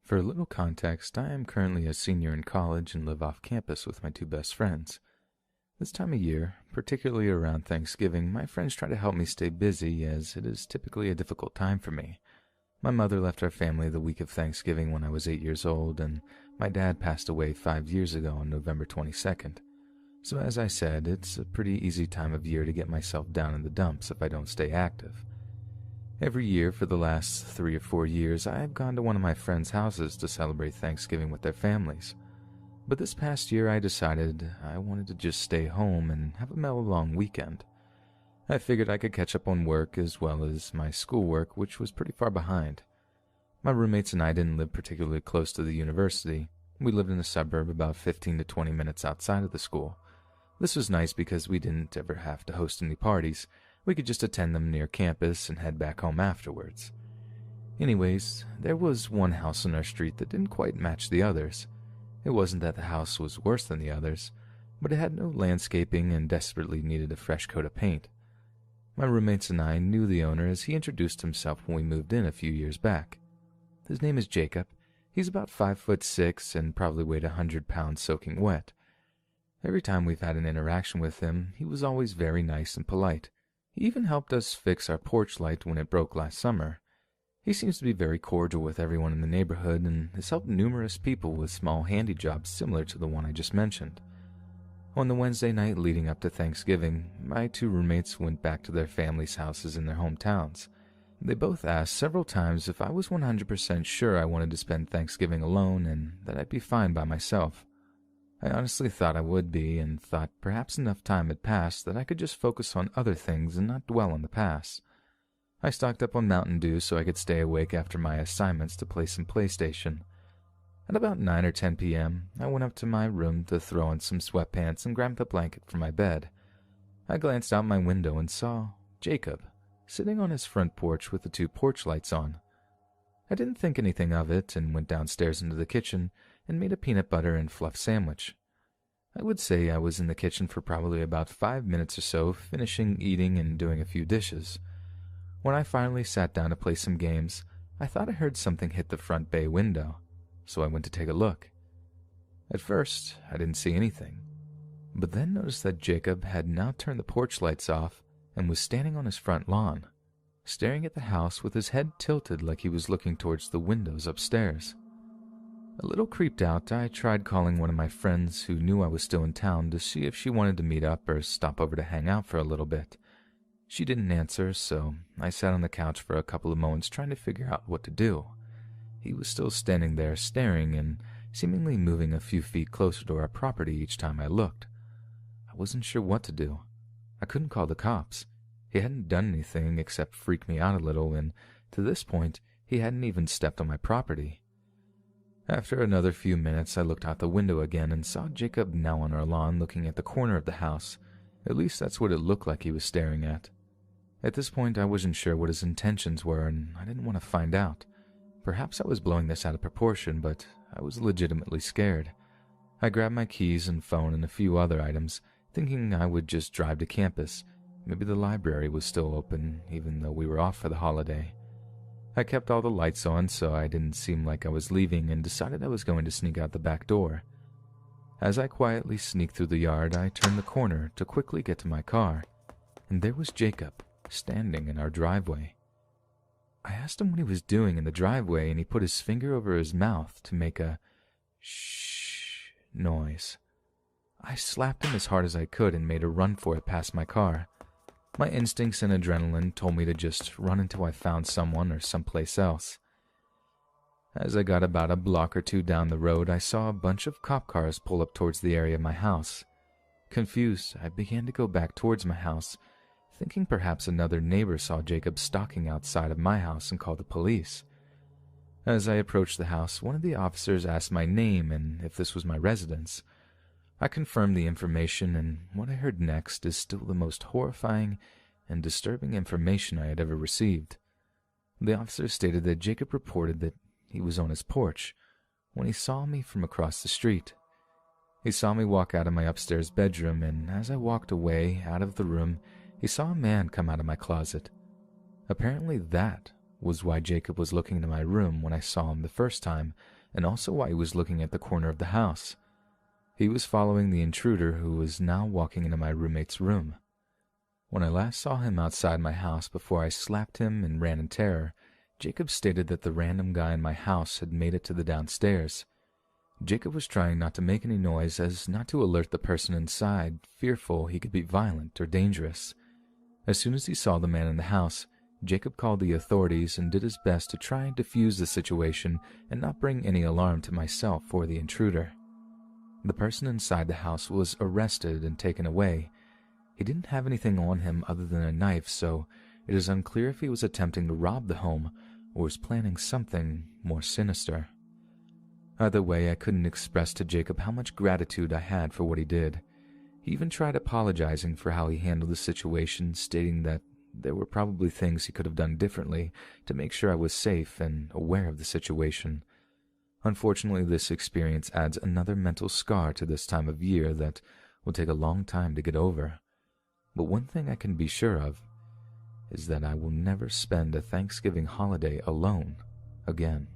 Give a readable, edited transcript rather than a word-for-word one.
For a little context, I am currently a senior in college and live off campus with my two best friends. This time of year, particularly around Thanksgiving, my friends try to help me stay busy as it is typically a difficult time for me. My mother left our family the week of Thanksgiving when I was 8 years old, and my dad passed away 5 years ago on November 22nd. So as I said, it's a pretty easy time of year to get myself down in the dumps if I don't stay active. Every year for the last 3 or 4 years, I have gone to one of my friends' houses to celebrate Thanksgiving with their families. But this past year I decided I wanted to just stay home and have a mellow long weekend. I figured I could catch up on work as well as my schoolwork, which was pretty far behind. My roommates and I didn't live particularly close to the university. We lived in a suburb about 15 to 20 minutes outside of the school. This was nice because we didn't ever have to host any parties. We could just attend them near campus and head back home afterwards. Anyways, there was one house on our street that didn't quite match the others. It wasn't that the house was worse than the others, but it had no landscaping and desperately needed a fresh coat of paint. My roommates and I knew the owner as he introduced himself when we moved in a few years back. His name is Jacob. He's about 5'6" and probably weighed 100 pounds soaking wet. Every time we've had an interaction with him, he was always very nice and polite. He even helped us fix our porch light when it broke last summer. He seems to be very cordial with everyone in the neighborhood and has helped numerous people with small handy jobs similar to the one I just mentioned. On the Wednesday night leading up to Thanksgiving, my two roommates went back to their families' houses in their hometowns. They both asked several times if I was 100% sure I wanted to spend Thanksgiving alone and that I'd be fine by myself. I honestly thought I would be, and thought perhaps enough time had passed that I could just focus on other things and not dwell on the past. I stocked up on Mountain Dew so I could stay awake after my assignments to play some PlayStation. At about 9 or 10 p.m., I went up to my room to throw on some sweatpants and grab the blanket for my bed. I glanced out my window and saw Jacob sitting on his front porch with the two porch lights on. I didn't think anything of it and went downstairs into the kitchen and made a peanut butter and fluff sandwich. I would say I was in the kitchen for probably about 5 minutes or so, finishing eating and doing a few dishes. When I finally sat down to play some games, I thought I heard something hit the front bay window, so I went to take a look. At first, I didn't see anything, but then noticed that Jacob had now turned the porch lights off and was standing on his front lawn, staring at the house with his head tilted like he was looking towards the windows upstairs. A little creeped out, I tried calling one of my friends who knew I was still in town to see if she wanted to meet up or stop over to hang out for a little bit. She didn't answer, so I sat on the couch for a couple of moments trying to figure out what to do. He was still standing there staring and seemingly moving a few feet closer to our property each time I looked. I wasn't sure what to do. I couldn't call the cops. He hadn't done anything except freak me out a little, and to this point, he hadn't even stepped on my property. After another few minutes, I looked out the window again and saw Jacob now on our lawn looking at the corner of the house. At least that's what it looked like he was staring at. At this point, I wasn't sure what his intentions were, and I didn't want to find out. Perhaps I was blowing this out of proportion, but I was legitimately scared. I grabbed my keys and phone and a few other items, thinking I would just drive to campus. Maybe the library was still open, even though we were off for the holiday. I kept all the lights on so I didn't seem like I was leaving and decided I was going to sneak out the back door. As I quietly sneaked through the yard, I turned the corner to quickly get to my car, and there was Jacob, standing in our driveway. I asked him what he was doing in the driveway, and he put his finger over his mouth to make a shh noise. I slapped him as hard as I could and made a run for it past my car. My instincts and adrenaline told me to just run until I found someone or someplace else. As I got about a block or two down the road, I saw a bunch of cop cars pull up towards the area of my house. Confused, I began to go back towards my house, thinking perhaps another neighbor saw Jacob stalking outside of my house and called the police. As I approached the house, one of the officers asked my name and if this was my residence. I confirmed the information, and what I heard next is still the most horrifying and disturbing information I had ever received. The officer stated that Jacob reported that he was on his porch when he saw me from across the street. He saw me walk out of my upstairs bedroom, and as I walked away out of the room, he saw a man come out of my closet. Apparently that was why Jacob was looking into my room when I saw him the first time, and also why he was looking at the corner of the house. He was following the intruder who was now walking into my roommate's room. When I last saw him outside my house before I slapped him and ran in terror, Jacob stated that the random guy in my house had made it to the downstairs. Jacob was trying not to make any noise as not to alert the person inside, fearful he could be violent or dangerous. As soon as he saw the man in the house, Jacob called the authorities and did his best to try and defuse the situation and not bring any alarm to myself or the intruder. The person inside the house was arrested and taken away. He didn't have anything on him other than a knife, so it is unclear if he was attempting to rob the home or was planning something more sinister. Either way, I couldn't express to Jacob how much gratitude I had for what he did. He even tried apologizing for how he handled the situation, stating that there were probably things he could have done differently to make sure I was safe and aware of the situation. Unfortunately, this experience adds another mental scar to this time of year that will take a long time to get over. But one thing I can be sure of is that I will never spend a Thanksgiving holiday alone again.